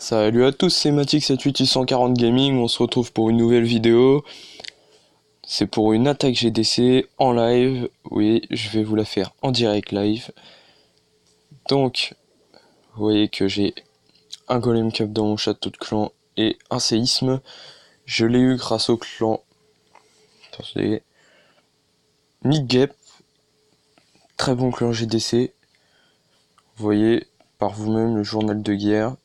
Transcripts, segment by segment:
Salut à tous, c'est Matic78640 Gaming, on se retrouve pour une nouvelle vidéo. C'est pour une attaque GDC en live, oui, je vais vous la faire en direct live. Donc, vous voyez que j'ai un Golem Cup dans mon château de clan et un séisme. Je l'ai eu grâce au clan Nick, très bon clan GDC. Vous voyez par vous-même le journal de guerre.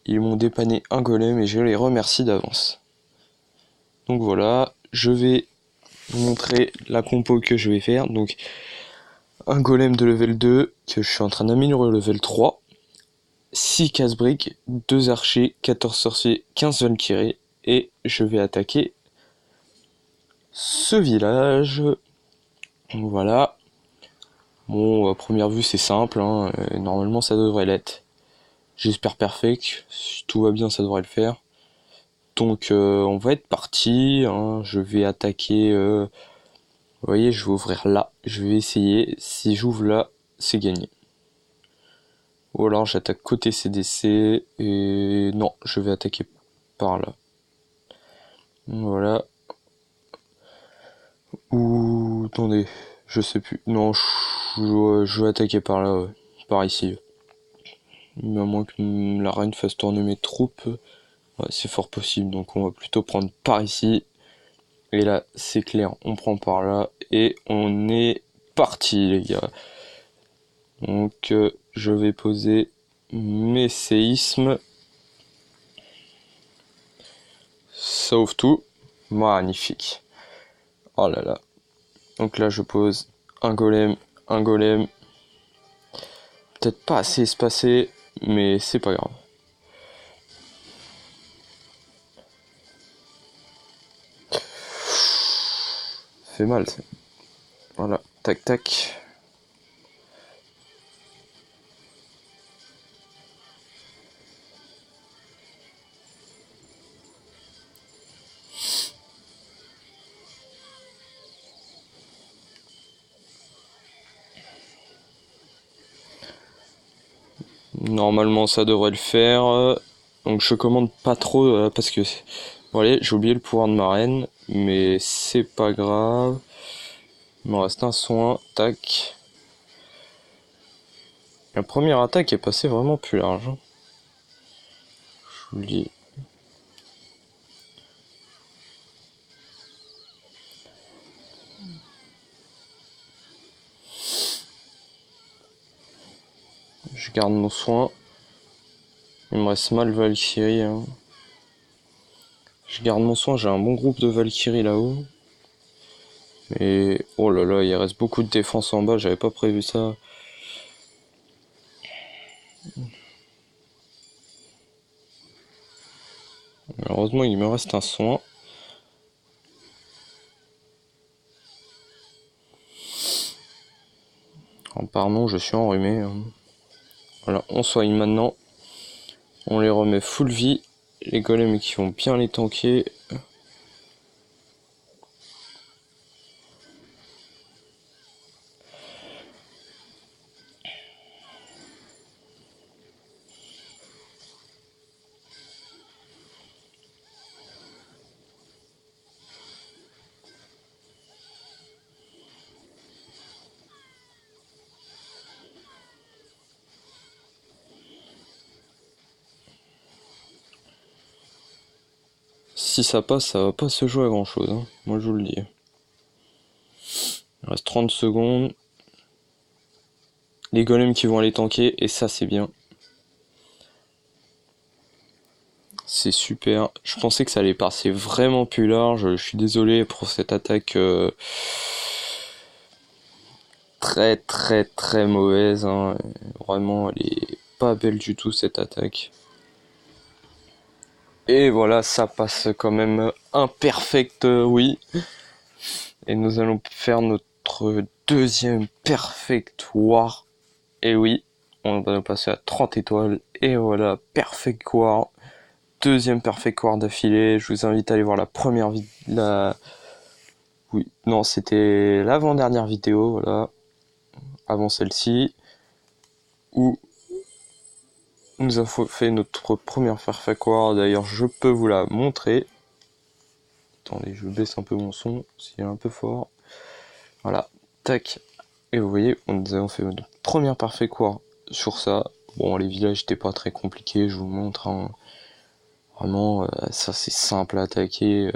Ils m'ont dépanné un golem et je les remercie d'avance. Donc voilà, je vais vous montrer la compo que je vais faire. Donc un golem de level 2 que je suis en train d'améliorer au level 3, 6 casse-briques, 2 archers, 14 sorciers, 15 valkyries, et je vais attaquer ce village. Donc voilà. Bon, à première vue c'est simple, hein. Normalement ça devrait l'être. J'espère perfect, si tout va bien ça devrait le faire. Donc on va être parti, hein. Je vais attaquer, vous voyez, je vais ouvrir là, je vais essayer, si j'ouvre là, c'est gagné. Ou alors j'attaque côté CDC, et non, je vais attaquer par là. Voilà. Ou, attendez, je sais plus. Non, je vais attaquer par là, ouais. Par ici. Mais à moins que la reine fasse tourner mes troupes, ouais, c'est fort possible. Donc on va plutôt prendre par ici. Et là, c'est clair, on prend par là, et on est parti, les gars. Donc je vais poser mes séismes. Sauve tout. Magnifique. Oh là là. Donc là je pose un golem. Peut-être pas assez espacé, mais c'est pas grave. Ça fait mal ça. Voilà, tac tac. Normalement ça devrait le faire. Donc je commande pas trop parce que voilà, j'ai oublié le pouvoir de ma reine, mais c'est pas grave. Il me reste un soin, tac. La première attaque est passée vraiment plus large. Je vous le dis. Je garde mon soin. Il me reste mal Valkyrie. Hein. Je garde mon soin, j'ai un bon groupe de Valkyrie là-haut. Mais oh là là, il reste beaucoup de défense en bas, j'avais pas prévu ça. Malheureusement, il me reste un soin. Oh, pardon, je suis enrhumé. Hein. Voilà, on soigne maintenant. On les remet full vie. Les golems qui vont bien les tanker. Si ça passe, ça va pas se jouer à grand chose. Hein. Moi je vous le dis. Il reste 30 secondes. Les golems qui vont aller tanker, et ça c'est bien. C'est super. Je pensais que ça allait passer vraiment plus large. Je suis désolé pour cette attaque très très très mauvaise. Hein. Vraiment, elle est pas belle du tout cette attaque. Et voilà, ça passe quand même imperfect, oui. Et nous allons faire notre deuxième perfect war. Et oui, on va passer à 30 étoiles. Et voilà, perfect war. Deuxième perfect war d'affilée. Je vous invite à aller voir la première vidéo. Oui, non, c'était l'avant-dernière vidéo, voilà. Avant celle-ci. Où nous avons fait notre première perfect war. D'ailleurs, je peux vous la montrer. Attendez, je baisse un peu mon son, s'il est un peu fort. Voilà, tac. Et vous voyez, nous avons fait notre première perfect war sur ça. Bon, les villages n'étaient pas très compliqués, je vous montre. Hein. Vraiment, ça c'est simple à attaquer.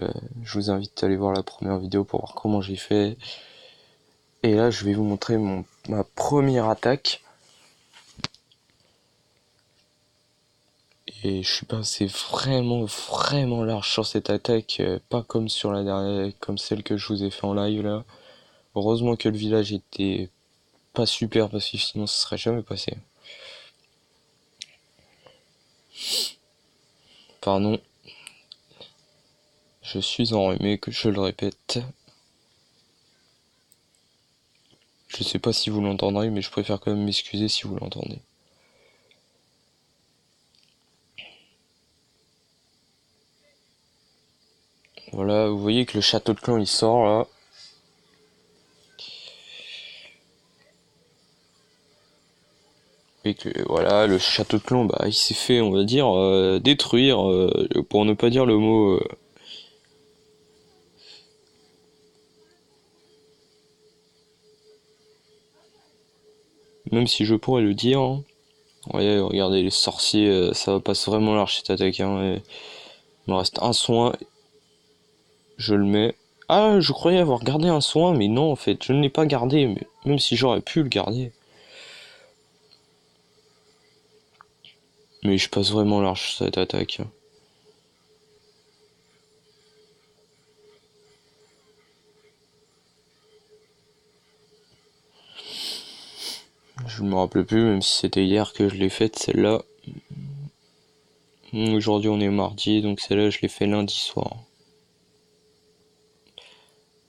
Je vous invite à aller voir la première vidéo pour voir comment j'ai fait. Et là, je vais vous montrer ma première attaque. Et je suis passé vraiment large sur cette attaque, pas comme sur la dernière, comme celle que je vous ai fait en live là. Heureusement que le village était pas super parce que sinon ça serait jamais passé. Pardon, je suis enrhumé, que je le répète. Je sais pas si vous l'entendrez, mais je préfère quand même m'excuser si vous l'entendez. Voilà, vous voyez que le château de clan il sort là. Et que voilà, le château de clan, bah il s'est fait, on va dire, détruire, pour ne pas dire le mot. Même si je pourrais le dire. Hein. Ouais, regardez les sorciers, ça passe vraiment large cette attaque. Hein, il me reste un soin, je le mets. Ah, je croyais avoir gardé un soin, mais non en fait, je ne l'ai pas gardé, mais même si j'aurais pu le garder. Mais je passe vraiment large cette attaque. Je ne me rappelle plus, même si c'était hier que je l'ai faite celle-là. Aujourd'hui on est mardi, donc celle-là je l'ai fait lundi soir.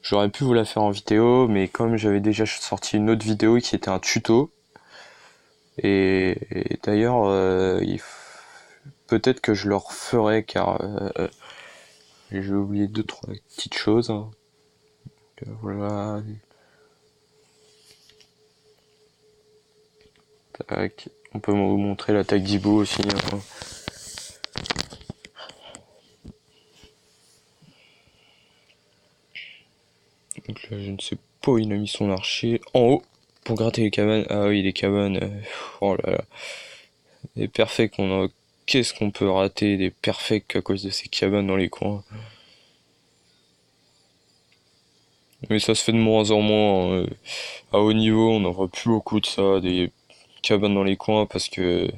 J'aurais pu vous la faire en vidéo, mais comme j'avais déjà sorti une autre vidéo qui était un tuto, et d'ailleurs peut-être que je le referai car j'ai oublié deux trois petites choses. Hein. Voilà. Tac. On peut vous montrer l'attaque d'Ibo aussi. Hein. Donc là, je ne sais pas où il a mis son archer. En haut, pour gratter les cabanes. Ah oui, les cabanes. Oh là là. Les perfects qu'on a. Qu'est-ce qu'on peut rater des perfects à cause de ces cabanes dans les coins. Mais ça se fait de moins en moins. Hein. À haut niveau, on n'en voit plus beaucoup de ça. Des cabanes dans les coins parce que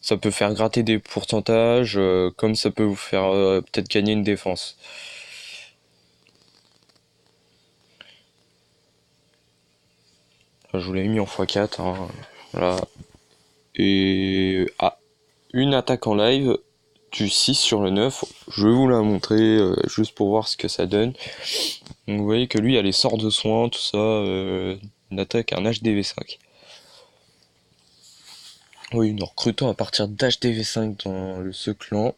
ça peut faire gratter des pourcentages. Comme ça peut vous faire peut-être gagner une défense. Je vous l'ai mis en x4. Hein. Voilà. Et une attaque en live du 6 sur le 9. Je vais vous la montrer juste pour voir ce que ça donne. Donc vous voyez que lui il a les sorts de soins, tout ça. Une attaque, un HDV5. Oui, nous recrutons à partir d'HDV5 dans ce clan.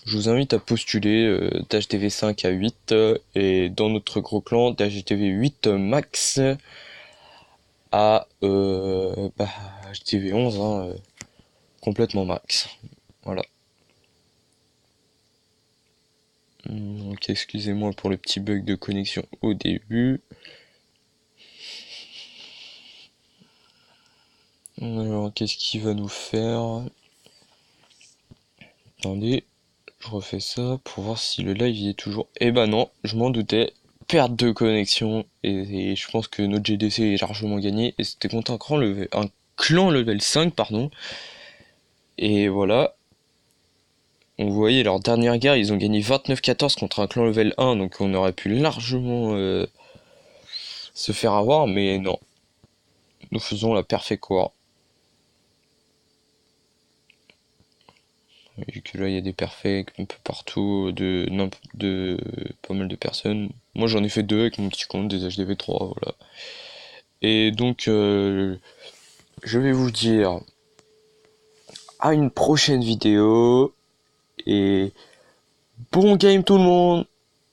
Je vous invite à postuler d'HDV5 à 8 et dans notre gros clan d'HDV8 max à HDV11 hein, complètement max. Voilà. Donc excusez-moi pour le petit bug de connexion au début. Alors qu'est-ce qu'il va nous faire? Attendez, je refais ça pour voir si le live y est toujours. Eh ben non, je m'en doutais. Perte de connexion et je pense que notre GDC est largement gagné et c'était contre un clan level 5 pardon. Et voilà. On voyait leur dernière guerre, ils ont gagné 29-14 contre un clan level 1 donc on aurait pu largement se faire avoir mais non. Nous faisons la perfect war. Et que là il y a des perfects un peu partout de pas mal de personnes. Moi j'en ai fait deux avec mon petit compte des HDV3 voilà. Et donc je vais vous dire à une prochaine vidéo et bon game tout le monde.